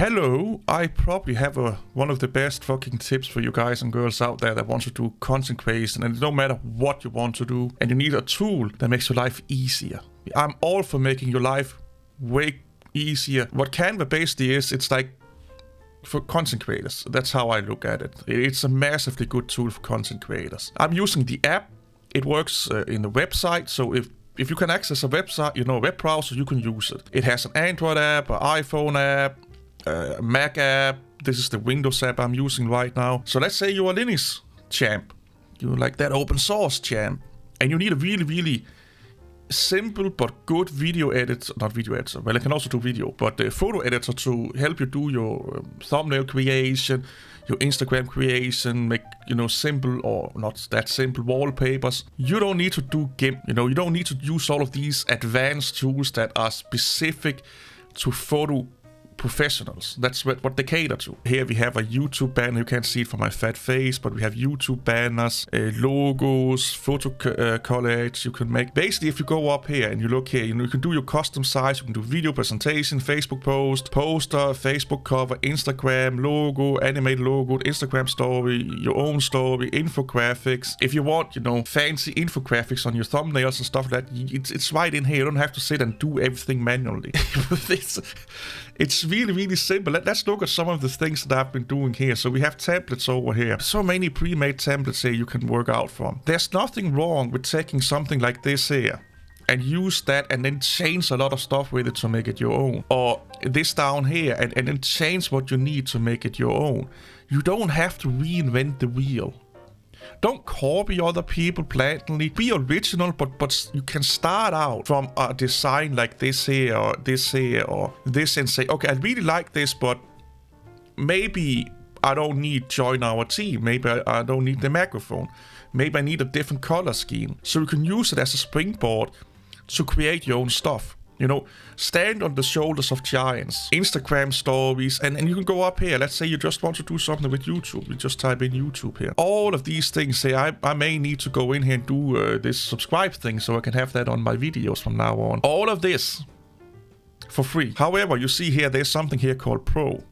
hello, I probably have one of the best fucking tips for you guys and girls out there that want to do content creation, and no matter what you want to do, and you need a tool that makes your life easier. I'm all for making your life way easier. What Canva basically is, it's like for content creators. That's how I look at it. It's a massively good tool for content creators. I'm using the app. It works in the website, so if you can access a website, a web browser, you can use it. It has an Android app, an iPhone app, a Mac app. This is the Windows app I'm using right now. So let's say you're a Linux champ. You're like that open source champ. And you need a really, really simple but good video editor. Not video editor. Well, I can also do video. But the photo editor to help you do your thumbnail creation, your Instagram creation, make, simple or not that simple wallpapers. You don't need to do GIMP, you don't need to use all of these advanced tools that are specific to photo professionals. That's what they cater to. Here we have a YouTube banner. You can't see it from my fat face, but we have YouTube banners, logos, photo collages you can make. Basically, if you go up here and you look here, you can do your custom size. You can do video presentation, Facebook post, poster, Facebook cover, Instagram logo, animated logo, Instagram story, your own story, infographics. If you want, fancy infographics on your thumbnails and stuff like that, it's right in here. You don't have to sit and do everything manually. It's really, really simple. Let's look at some of the things that I've been doing here. So we have templates over here. So many pre-made templates here you can work out from. There's nothing wrong with taking something like this here and use that and then change a lot of stuff with it to make it your own. Or this down here and then change what you need to make it your own. You don't have to reinvent the wheel. Don't copy other people blatantly. Be original, but you can start out from a design like this here or this here or this and say, okay, I really like this, but maybe I don't need join our team. Maybe I don't need the microphone. Maybe I need a different color scheme. So you can use it as a springboard to create your own stuff. Stand on the shoulders of giants. Instagram stories, and you can go up here. Let's say you just want to do something with YouTube. You just type in YouTube here. All of these things say I may need to go in here and do this subscribe thing so I can have that on my videos from now on. All of this for free. However, you see here, there's something here called Pro.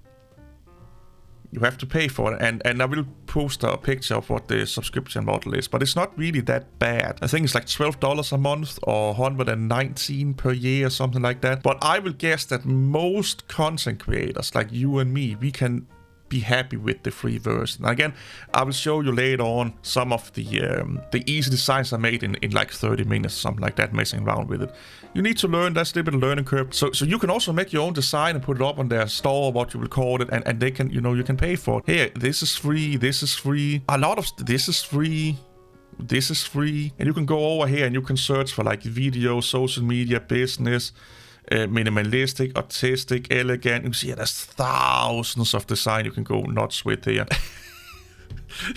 You have to pay for it, and I will post a picture of what the subscription model is, but it's not really that bad. I think it's like $12 a month or $119 per year or something like that. But I will guess that most content creators like you and me, we can be happy with the free version. Again, I will show you later on some of the easy designs I made in like 30 minutes, something like that, messing around with it. You need to learn. That's a little bit of learning curve. So you can also make your own design and put it up on their store, what you will call it, and they can, you can pay for it. Here, this is free, this is free. A lot of this is free. This is free. And you can go over here and you can search for like video, social media, business, minimalistic, artistic, elegant. You can see there's thousands of design you can go nuts with here.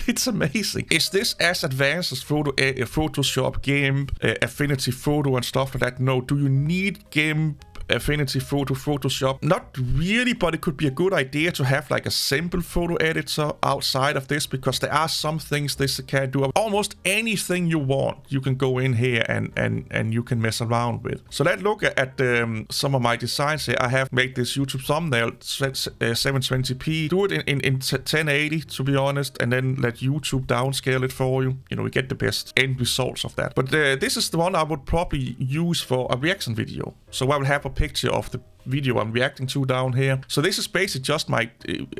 It's amazing. Is this as advanced as Photoshop, GIMP, Affinity Photo and stuff like that? No. Do you need GIMP, Affinity Photo, Photoshop? Not really, but it could be a good idea to have like a simple photo editor outside of this, because there are some things this can do. Almost anything you want, you can go in here and you can mess around with. So let's look at some of my designs here. I have made this YouTube thumbnail 720p. Do it in 1080 to be honest, and then let YouTube downscale it for you. We get the best end results of that. But this is the one I would probably use for a reaction video. So I will have a picture of the video I'm reacting to down here. So this is basically just my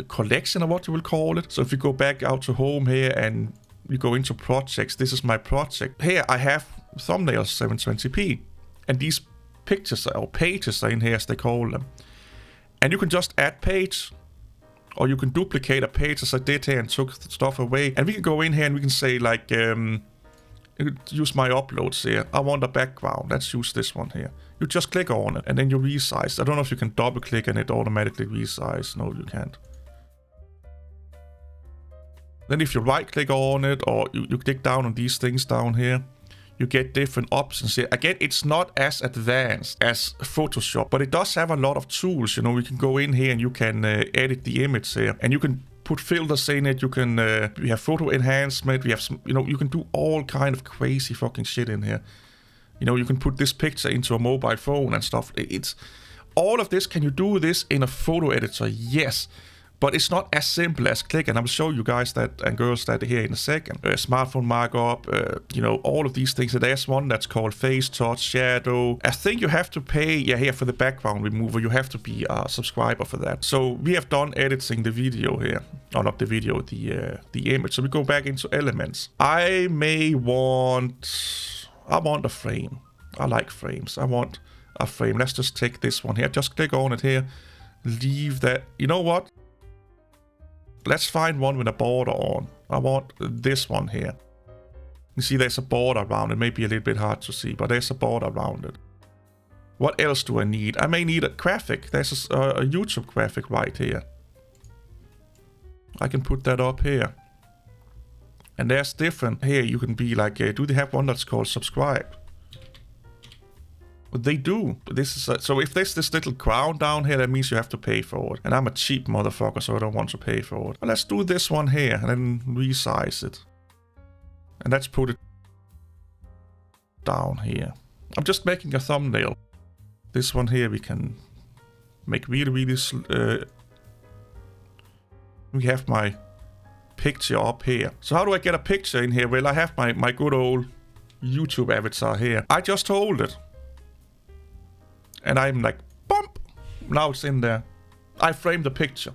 collection of what you will call it. So if you go back out to home here and you go into projects, this is my project. Here I have thumbnails 720p, and these pictures or pages are in here as they call them. And you can just add page, or you can duplicate a page as I did here and took stuff away. And we can go in here and we can say like, you could use my uploads here. I want a background. Let's use this one here. You just click on it and then you resize. I don't know if you can double click and it automatically resize. No, you can't. Then if you right click on it or you click down on these things down here, you get different options here. Again, it's not as advanced as Photoshop, but it does have a lot of tools. We can go in here and you can edit the image here, and you can put filters in it. You can we have photo enhancement. We have some, you can do all kind of crazy fucking shit in here. You can put this picture into a mobile phone and stuff. It's all of this, can you do this in a photo editor? Yes. But it's not as simple as click, and I will show you guys that and girls that here in a second. Smartphone markup, you know, all of these things. There's one that's called face touch, shadow. I think you have to pay, here for the background remover, you have to be a subscriber for that. So we have done editing the video here. Oh, not the video, the image. So we go back into elements. I want a frame. I like frames. I want a frame. Let's just take this one here. Just click on it here. Leave that. You know what? Let's find one with a border on. I want this one here. You see there's a border around it. Maybe a little bit hard to see, but there's a border around it. What else do I need? I may need a graphic. There's a YouTube graphic right here. I can put that up here. And there's different. Here you can be like, do they have one that's called subscribe? But they do. This is so if there's this little crown down here, that means you have to pay for it. And I'm a cheap motherfucker, so I don't want to pay for it. But let's do this one here and then resize it. And let's put it down here. I'm just making a thumbnail. This one here we can make really, we have my picture up here. So how do I get a picture in here? Well, I have my good old YouTube avatar here. I just hold it. And I'm like, bump! Now it's in there. I framed the picture.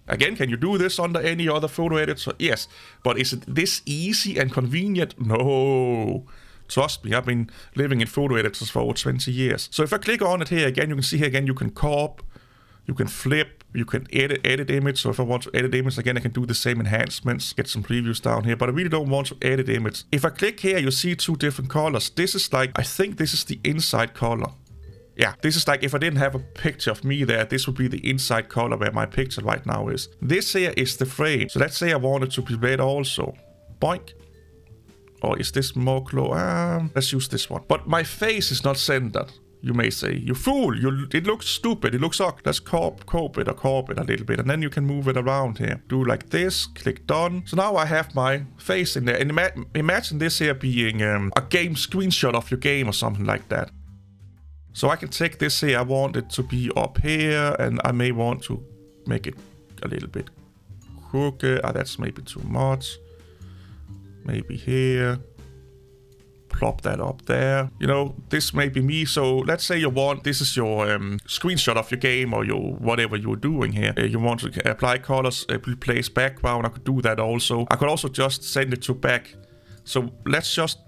Again, can you do this under any other photo editor? Yes. But is it this easy and convenient? No. Trust me, I've been living in photo editors for over 20 years. So if I click on it here again, you can see here again, you can crop, you can flip, you can edit image. So if I want to edit image again, I can do the same enhancements, get some previews down here, but I really don't want to edit image. If I click here, you see two different colors. This is like, I think this is the inside color. Yeah, this is like if I didn't have a picture of me there, this would be the inside color where my picture right now is. This here is the frame. So let's say I want it to be red also. Boink. Or is this more close? Let's use this one. But my face is not centered, you may say. You fool! It looks stupid. It looks ugly. Let's corp it a little bit. And then you can move it around here. Do like this. Click done. So now I have my face in there. And imagine this here being a game screenshot of your game or something like that. So I can take this here, I want it to be up here, and I may want to make it a little bit crooked. That's maybe too much. Maybe here. Plop that up there. You know, this may be me. So let's say this is your screenshot of your game or your whatever you're doing here. You want to apply colors, replace background. I could do that also. I could also just send it to back. So let's just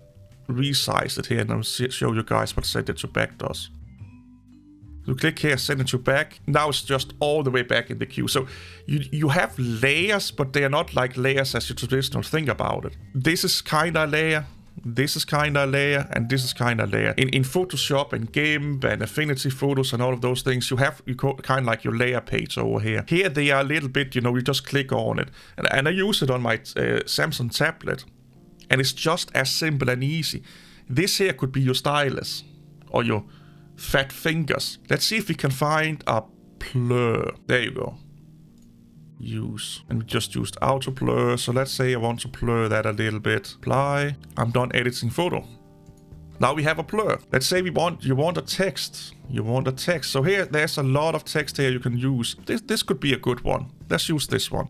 resize it here and I'll show you guys what send it to back does. So click here, send it to back. Now it's just all the way back in the queue. So you have layers, but they are not like layers as you traditionally think about it. This is kind of a layer. This is kind of a layer, and this is kind of a layer. In Photoshop and GIMP and Affinity Photos and all of those things, you kind of like your layer page over here. Here they are a little bit, you know, you just click on it. And I use it on my Samsung tablet. And it's just as simple and easy. This here could be your stylus or your fat fingers. Let's see if we can find a blur. There you go. Use. And we just used auto blur. So let's say I want to blur that a little bit. Apply. I'm done editing photo. Now we have a blur. Let's say you want a text. You want a text. So here there's a lot of text here you can use. This could be a good one. Let's use this one.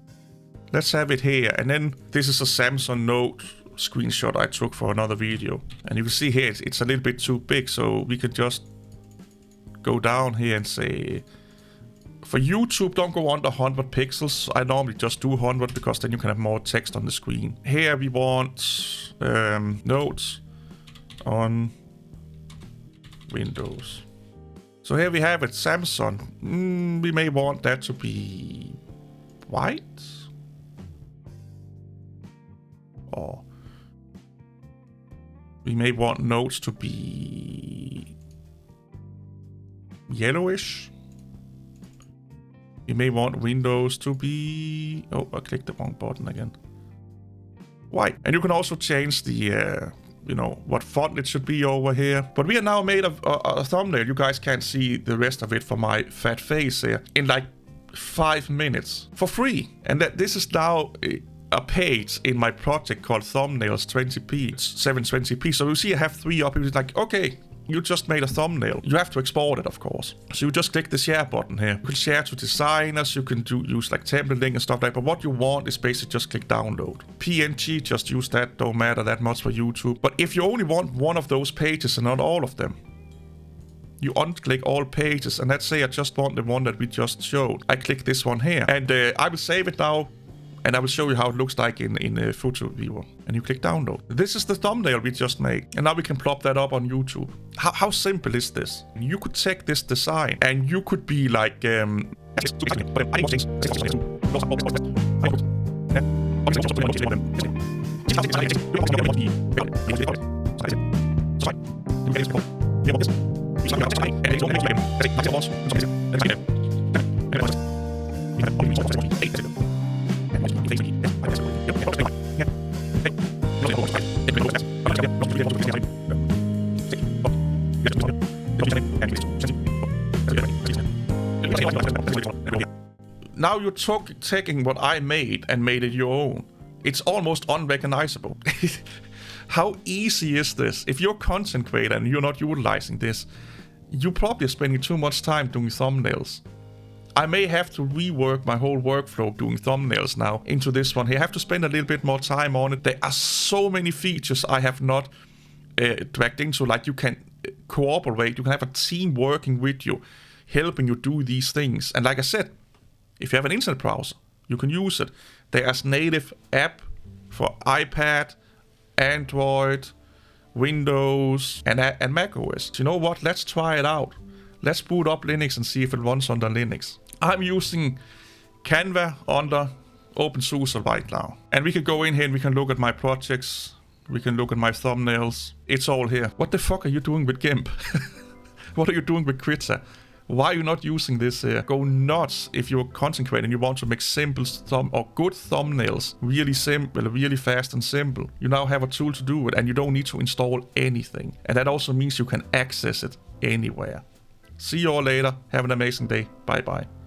Let's have it here. And then this is a Samsung Note screenshot I took for another video. And you can see here it's a little bit too big. So we can just go down here and say, for YouTube, don't go under 100 pixels. I normally just do 100 because then you can have more text on the screen. Here we want notes on Windows. So here we have it, Samsung. We may want that to be white. Or we may want notes to be yellowish. You may want Windows to be... Oh, I clicked the wrong button again. White. And you can also change the, you know, what font it should be over here. But we are now made a thumbnail. You guys can't see the rest of it for my fat face here. In like 5 minutes. For free. And this is now a page in my project called Thumbnails 20p. 720p. So you see I have 3 up. It's like, okay, you just made a thumbnail. You have to export it, of course. So you just click the share button here. You can share to designers, you can use like templating and stuff like that, but what you want is basically just click download. PNG, just use that, don't matter that much for YouTube. But if you only want one of those pages and not all of them, you unclick all pages, and let's say I just want the one that we just showed. I click this one here, and I will save it now, and I will show you how it looks like in a photo viewer. And you click download. This is the thumbnail we just made, and now we can plop that up on YouTube. How simple is this? You could take this design, and you could be like, now you're taking what I made and made it your own. It's almost unrecognizable. How easy is this? If you're a content creator and you're not utilizing this, you probably are spending too much time doing thumbnails. I may have to rework my whole workflow doing thumbnails now into this one here. I have to spend a little bit more time on it. There are so many features I have not dragged into, like you can cooperate, you can have a team working with you, helping you do these things. And like I said, if you have an internet browser, you can use it. There's native app for iPad, Android, Windows, and Mac OS. You know what? Let's try it out. Let's boot up Linux and see if it runs under Linux. I'm using Canva under OpenSUSE right now. And we can go in here and we can look at my projects. We can look at my thumbnails. It's all here. What the fuck are you doing with GIMP? What are you doing with Krita? Why are you not using this here? Go nuts if you're a content creator and you want to make simple or good thumbnails. Really simple, really fast and simple. You now have a tool to do it, and you don't need to install anything. And that also means you can access it anywhere. See you all later. Have an amazing day. Bye bye.